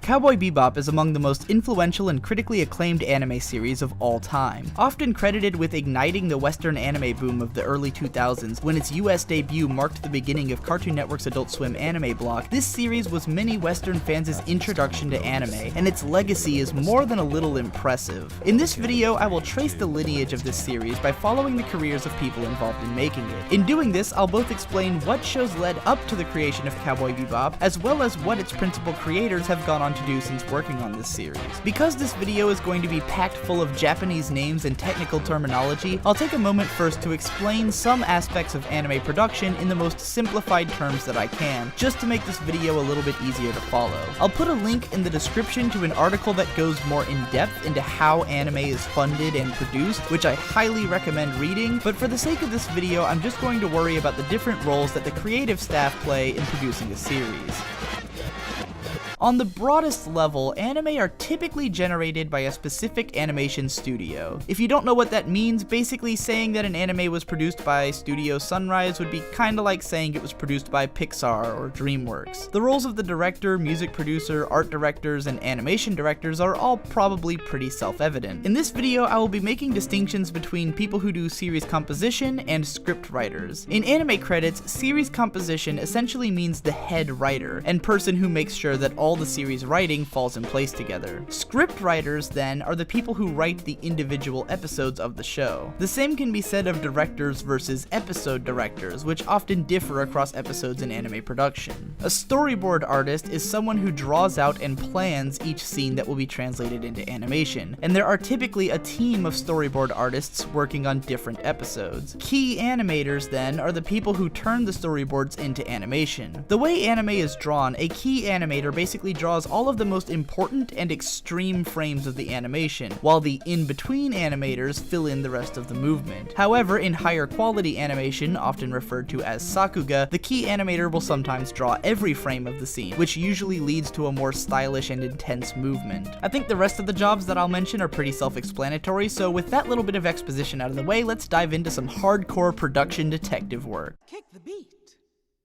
Cowboy Bebop is among the most influential and critically acclaimed anime series of all time. Often credited with igniting the Western anime boom of the early 2000s when its US debut marked the beginning of Cartoon Network's Adult Swim anime block, this series was many Western fans' introduction to anime, and its legacy is more than a little impressive. In this video, I will trace the lineage of this series by following the careers of people involved in making it. In doing this, I'll both explain what shows led up to the creation of Cowboy Bebop, as well as what its principal creators have gone on to do since working on this series. Because this video is going to be packed full of Japanese names and technical terminology, I'll take a moment first to explain some aspects of anime production in the most simplified terms that I can, just to make this video a little bit easier to follow. I'll put a link in the description to an article that goes more in depth into how anime is funded and produced, which I highly recommend reading, but for the sake of this video, I'm just going to worry about the different roles that the creative staff play in producing a series. On the broadest level, anime are typically generated by a specific animation studio. If you don't know what that means, basically saying that an anime was produced by Studio Sunrise would be kinda like saying it was produced by Pixar or DreamWorks. The roles of the director, music producer, art directors, and animation directors are all probably pretty self-evident. In this video, I will be making distinctions between people who do series composition and script writers. In anime credits, series composition essentially means the head writer, and person who makes sure that all the series writing falls in place together. Script writers, then, are the people who write the individual episodes of the show. The same can be said of directors versus episode directors, which often differ across episodes in anime production. A storyboard artist is someone who draws out and plans each scene that will be translated into animation, and there are typically a team of storyboard artists working on different episodes. Key animators, then, are the people who turn the storyboards into animation. The way anime is drawn, a key animator basically draws all of the most important and extreme frames of the animation, while the in-between animators fill in the rest of the movement. However, in higher quality animation, often referred to as sakuga, the key animator will sometimes draw every frame of the scene, which usually leads to a more stylish and intense movement. I think the rest of the jobs that I'll mention are pretty self-explanatory, so with that little bit of exposition out of the way, let's dive into some hardcore production detective work. Kick the beat.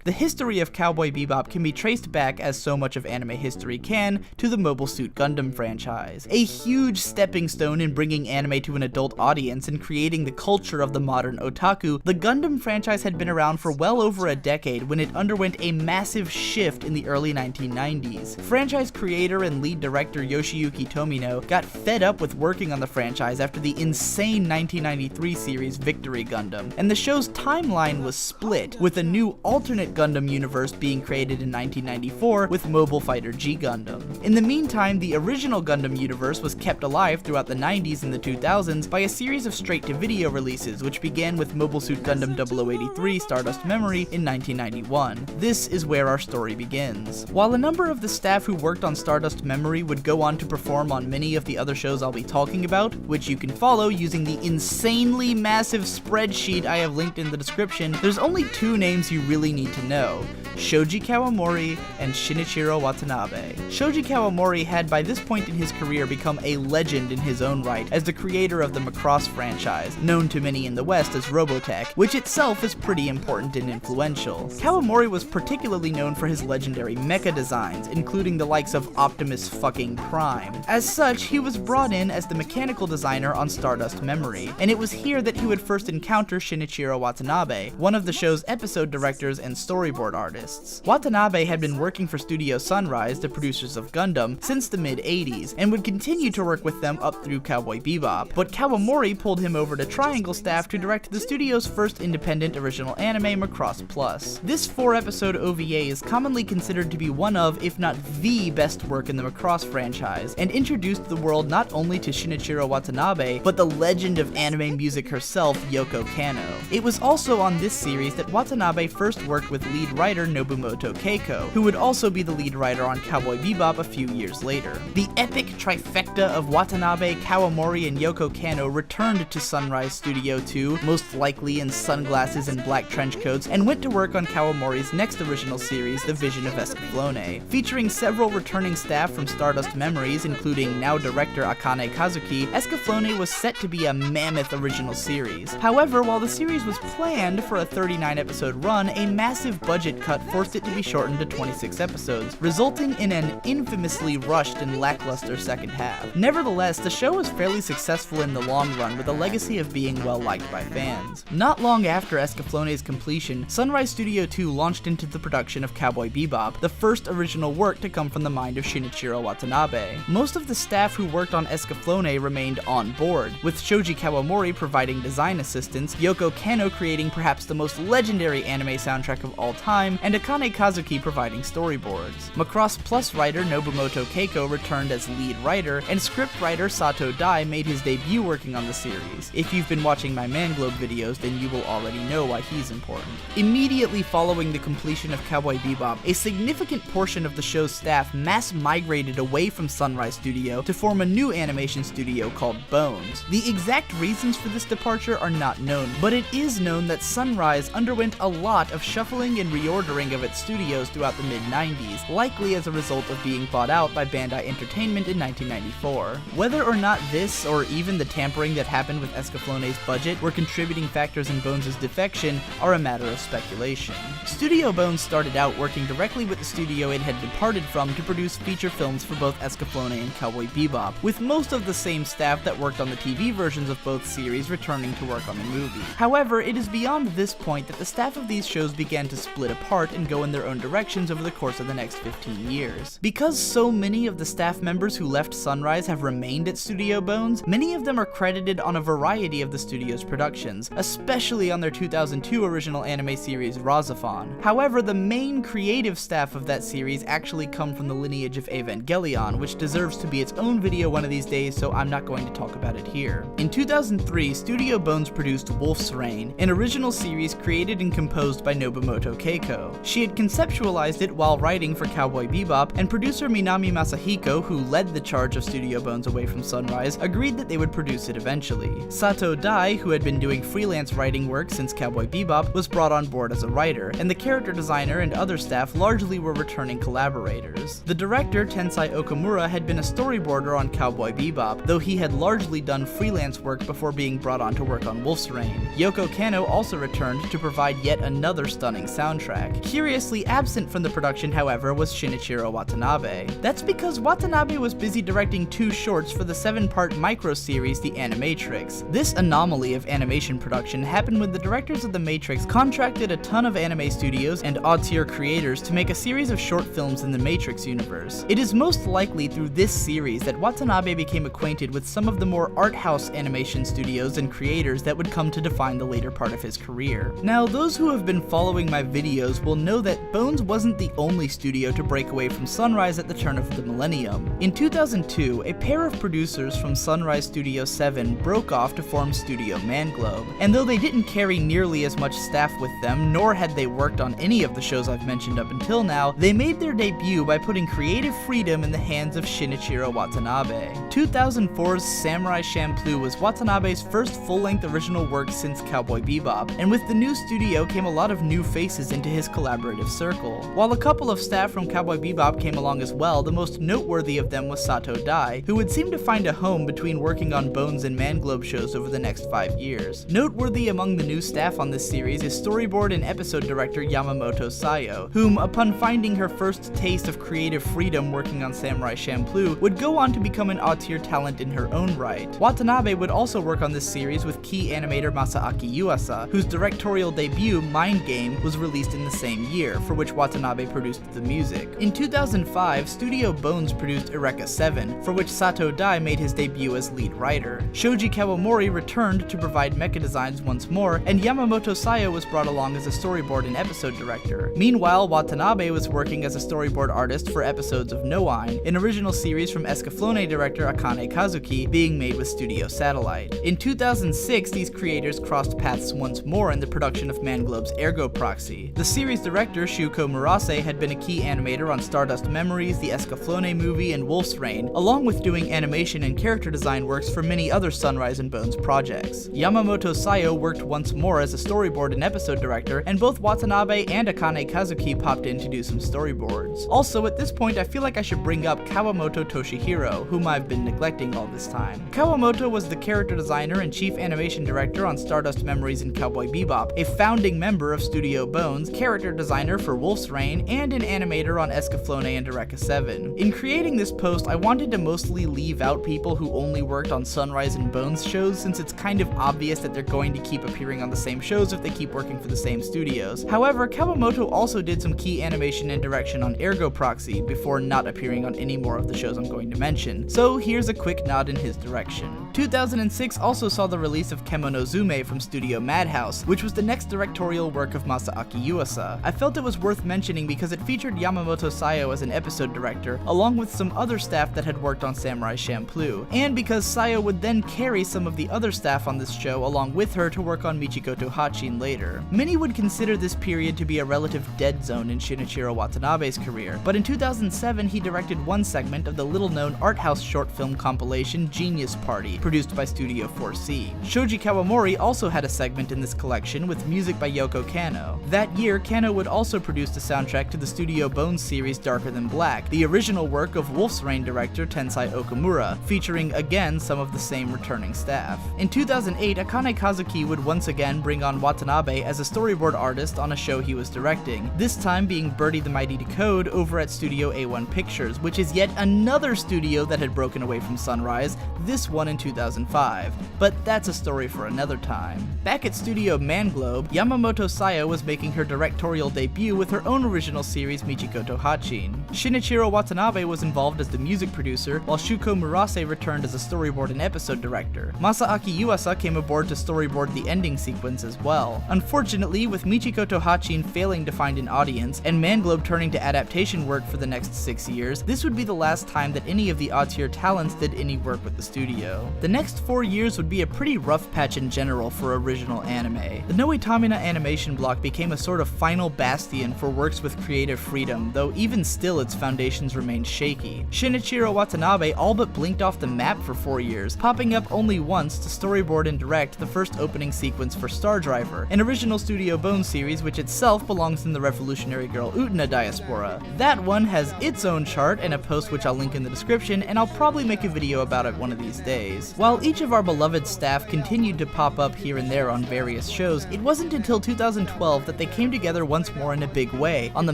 The history of Cowboy Bebop can be traced back, as so much of anime history can, to the Mobile Suit Gundam franchise. A huge stepping stone in bringing anime to an adult audience and creating the culture of the modern otaku, the Gundam franchise had been around for well over a decade when it underwent a massive shift in the early 1990s. Franchise creator and lead director Yoshiyuki Tomino got fed up with working on the franchise after the insane 1993 series Victory Gundam, and the show's timeline was split, with a new alternate Gundam universe being created in 1994 with Mobile Fighter G Gundam. In the meantime, the original Gundam universe was kept alive throughout the 90s and the 2000s by a series of straight-to-video releases, which began with Mobile Suit Gundam 0083 Stardust Memory in 1991. This is where our story begins. While a number of the staff who worked on Stardust Memory would go on to perform on many of the other shows I'll be talking about, which you can follow using the insanely massive spreadsheet I have linked in the description, there's only two names you really need to know: Shoji Kawamori and Shinichiro Watanabe. Shoji Kawamori had by this point in his career become a legend in his own right as the creator of the Macross franchise, known to many in the West as Robotech, which itself is pretty important and influential. Kawamori was particularly known for his legendary mecha designs, including the likes of Optimus fucking Prime. As such, he was brought in as the mechanical designer on Stardust Memory, and it was here that he would first encounter Shinichiro Watanabe, one of the show's episode directors and storyboard artists. Watanabe had been working for Studio Sunrise, the producers of Gundam, since the mid-80s, and would continue to work with them up through Cowboy Bebop, but Kawamori pulled him over to Triangle staff to direct the studio's first independent original anime, Macross Plus. This 4-episode OVA is commonly considered to be one of, if not the best work in the Macross franchise, and introduced the world not only to Shinichiro Watanabe, but the legend of anime music herself, Yoko Kanno. It was also on this series that Watanabe first worked with lead writer Nobumoto Keiko, who would also be the lead writer on Cowboy Bebop a few years later. The epic trifecta of Watanabe, Kawamori, and Yoko Kanno returned to Sunrise Studio 2, most likely in sunglasses and black trench coats, and went to work on Kawamori's next original series, The Vision of Escaflowne. Featuring several returning staff from Stardust Memories, including now director Akane Kazuki, Escaflowne was set to be a mammoth original series. However, while the series was planned for a 39-episode run, a massive budget cut forced it to be shortened to 26 episodes, resulting in an infamously rushed and lackluster second half. Nevertheless, the show was fairly successful in the long run, with a legacy of being well liked by fans. Not long after Escaflowne's completion, Sunrise Studio 2 launched into the production of Cowboy Bebop, the first original work to come from the mind of Shinichiro Watanabe. Most of the staff who worked on Escaflowne remained on board, with Shoji Kawamori providing design assistance, Yoko Kanno creating perhaps the most legendary anime soundtrack of all time, and Akane Kazuki providing storyboards. Macross Plus writer Nobumoto Keiko returned as lead writer, and scriptwriter Sato Dai made his debut working on the series. If you've been watching my Manglobe videos, then you will already know why he's important. Immediately following the completion of Cowboy Bebop, a significant portion of the show's staff mass migrated away from Sunrise Studio to form a new animation studio called Bones. The exact reasons for this departure are not known, but it is known that Sunrise underwent a lot of shuffling and reordering of its studios throughout the mid-90s, likely as a result of being bought out by Bandai Entertainment in 1994. Whether or not this, or even the tampering that happened with Escaflowne's budget, were contributing factors in Bones' defection are a matter of speculation. Studio Bones started out working directly with the studio it had departed from to produce feature films for both Escaflowne and Cowboy Bebop, with most of the same staff that worked on the TV versions of both series returning to work on the movie. However, it is beyond this point that the staff of these shows began to split apart and go in their own directions over the course of the next 15 years. Because so many of the staff members who left Sunrise have remained at Studio Bones, many of them are credited on a variety of the studio's productions, especially on their 2002 original anime series Razafon. However, the main creative staff of that series actually come from the lineage of Evangelion, which deserves to be its own video one of these days, so I'm not going to talk about it here. In 2003, Studio Bones produced Wolf's Rain, an original series created and composed by Nobumoto Keiko. She had conceptualized it while writing for Cowboy Bebop, and producer Minami Masahiko, who led the charge of Studio Bones away from Sunrise, agreed that they would produce it eventually. Sato Dai, who had been doing freelance writing work since Cowboy Bebop, was brought on board as a writer, and the character designer and other staff largely were returning collaborators. The director, Tensai Okamura, had been a storyboarder on Cowboy Bebop, though he had largely done freelance work before being brought on to work on Wolf's Rain. Yoko Kanno also returned to provide yet another stunning soundtrack. Curiously absent from the production, however, was Shinichiro Watanabe. That's because Watanabe was busy directing 2 shorts for the 7-part micro-series The Animatrix. This anomaly of animation production happened when the directors of The Matrix contracted a ton of anime studios and odd-tier creators to make a series of short films in the Matrix universe. It is most likely through this series that Watanabe became acquainted with some of the more art house animation studios and creators that would come to define the later part of his career. Now, those who have been following my videos will know that Bones wasn't the only studio to break away from Sunrise at the turn of the millennium. In 2002, a pair of producers from Sunrise Studio 7 broke off to form Studio Manglobe, and though they didn't carry nearly as much staff with them, nor had they worked on any of the shows I've mentioned up until now, they made their debut by putting creative freedom in the hands of Shinichiro Watanabe. 2004's Samurai Champloo was Watanabe's first full-length original work since Cowboy Bebop, and with the new studio came a lot of new faces into his collaborative circle. While a couple of staff from Cowboy Bebop came along as well, the most noteworthy of them was Sato Dai, who would seem to find a home between working on Bones and Manglobe shows over the next 5 years. Noteworthy among the new staff on this series is storyboard and episode director Yamamoto Sayo, whom, upon finding her first taste of creative freedom working on Samurai Champloo, would go on to become an odd-tier talent in her own right. Watanabe would also work on this series with key animator Masaaki Yuasa, whose directorial debut, Mind Game, was released in the same year, for which Watanabe produced the music. In 2005, Studio Bones produced Eureka 7, for which Sato Dai made his debut as lead writer. Shoji Kawamori returned to provide mecha designs once more, and Yamamoto Sayo was brought along as a storyboard and episode director. Meanwhile, Watanabe was working as a storyboard artist for episodes of Noine, an original series from Escaflowne director Akane Kazuki, being made with Studio Satellite. In 2006, these creators crossed paths once more in the production of Manglobe's Ergo Proxy. The series director, Shuko Murase, had been a key animator on Stardust Memories, the Escaflowne movie, and Wolf's Rain, along with doing animation and character design works for many other Sunrise and Bones projects. Yamamoto Sayo worked once more as a storyboard and episode director, and both Watanabe and Akane Kazuki popped in to do some storyboards. Also, at this point, I feel like I should bring up Kawamoto Toshihiro, whom I've been neglecting all this time. Kawamoto was the character designer and chief animation director on Stardust Memories and Cowboy Bebop, a founding member of Studio Bones, character character designer for Wolf's Rain and an animator on Escaflowne and Eureka 7. In creating this post, I wanted to mostly leave out people who only worked on Sunrise and Bones shows, since it's kind of obvious that they're going to keep appearing on the same shows if they keep working for the same studios. However, Kawamoto also did some key animation and direction on Ergo Proxy before not appearing on any more of the shows I'm going to mention, so here's a quick nod in his direction. 2006 also saw the release of Kemonozume from Studio Madhouse, which was the next directorial work of Masaaki Yuasa. I felt it was worth mentioning because it featured Yamamoto Sayo as an episode director, along with some other staff that had worked on Samurai Champloo, and because Sayo would then carry some of the other staff on this show along with her to work on Michikoto Hachin later. Many would consider this period to be a relative dead zone in Shinichiro Watanabe's career, but in 2007 he directed one segment of the little-known art house short film compilation Genius Party, produced by Studio 4C. Shoji Kawamori also had a segment in this collection with music by Yoko Kanno. That year, Kanno would also produce the soundtrack to the Studio Bones series Darker Than Black, the original work of Wolf's Rain director Tensai Okamura, featuring again some of the same returning staff. In 2008, Akane Kazuki would once again bring on Watanabe as a storyboard artist on a show he was directing, this time being Birdie the Mighty Decode over at Studio A1 Pictures, which is yet another studio that had broken away from Sunrise, this one in 2005. But that's a story for another time. Back at Studio Manglobe, Yamamoto Sayo was making her directorial debut with her own original series Michikoto Hachin. Shinichiro Watanabe was involved as the music producer, while Shuko Murase returned as a storyboard and episode director. Masaaki Yuasa came aboard to storyboard the ending sequence as well. Unfortunately, with Michikoto Hachin failing to find an audience, and Manglobe turning to adaptation work for the next 6 years, this would be the last time that any of the odd-tier talents did any work with the studio. The next 4 years would be a pretty rough patch in general for original anime. The Noitamina animation block became a sort of final bastion for works with creative freedom, though even still its foundations remained shaky. Shinichiro Watanabe all but blinked off the map for 4 years, popping up only once to storyboard and direct the first opening sequence for Star Driver, an original Studio Bones series which itself belongs in the Revolutionary Girl Utena diaspora. That one has its own chart and a post which I'll link in the description, and I'll probably make a video about it one of these days. While each of our beloved staff continued to pop up here and there on various shows, it wasn't until 2012 that they came together once more in a big way, on the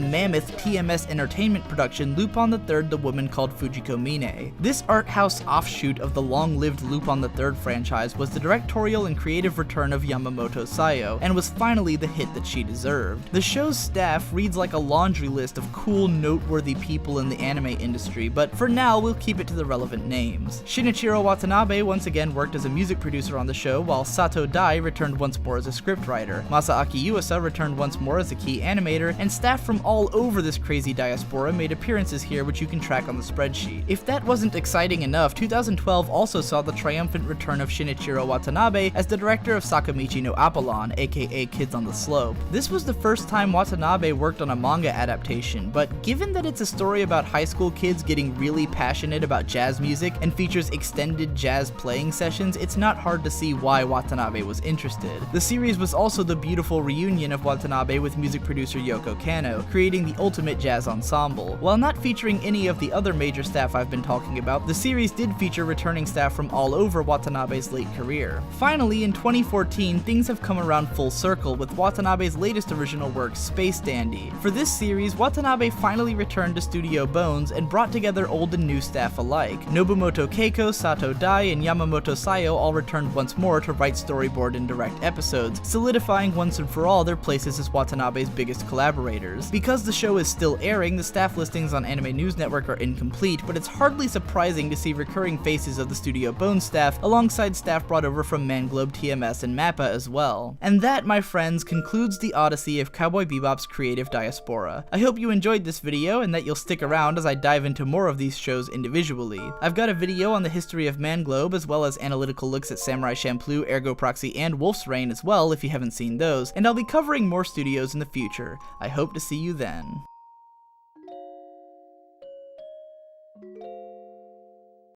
mammoth TMS Entertainment production Lupin III: The Woman Called Fujiko Mine. This art house offshoot of the long-lived Lupin III franchise was the directorial and creative return of Yamamoto Sayo, and was finally the hit that she deserved. The show's staff reads like a laundry list of cool, noteworthy people in the anime industry, but for now we'll keep it to the relevant names. Shinichiro Watanabe once again worked as a music producer on the show, while Sato Dai returned once more as a scriptwriter. Masaaki Yuasa returned once more as a key animator, and staff from all over this crazy diaspora made appearances here which you can track on the spreadsheet. If that wasn't exciting enough, 2012 also saw the triumphant return of Shinichiro Watanabe as the director of Sakamichi no Apollon, aka Kids on the Slope. This was the first time Watanabe worked on a manga adaptation, but given that it's a story about high school kids getting really passionate about jazz music and features extended jazz playing sessions, it's not hard to see why Watanabe was interested. The series was also the beautiful reunion of Watanabe with music producer Yoko Kanno, creating the ultimate jazz ensemble. While not featuring any of the other major staff I've been talking about, the series did feature returning staff from all over Watanabe's late career. Finally, in 2014, things have come around full circle with Watanabe's latest original work, Space Dandy. For this series, Watanabe finally returned to Studio Bones and brought together old and new staff alike. Nobumoto Keiko, Sato Dai, and Yamamoto Sayo all returned once more to write storyboard and direct episodes, solidifying once and for all their places as Watanabe's biggest collaborators. Because the show is still airing, the staff listings on Anime News Network are incomplete, but it's hardly surprising to see recurring faces of the Studio Bones staff alongside staff brought over from Manglobe, TMS, and MAPPA as well. And that, my friends, concludes the odyssey of Cowboy Bebop's creative diaspora. I hope you enjoyed this video and that you'll stick around as I dive into more of these shows individually. I've got a video on the history of Manglobe, as well as analytical looks at Samurai Champloo, Ergo Proxy, and Wolf's Rain as well if you haven't seen those, and I'll be covering more studios in the future. I hope to see you then.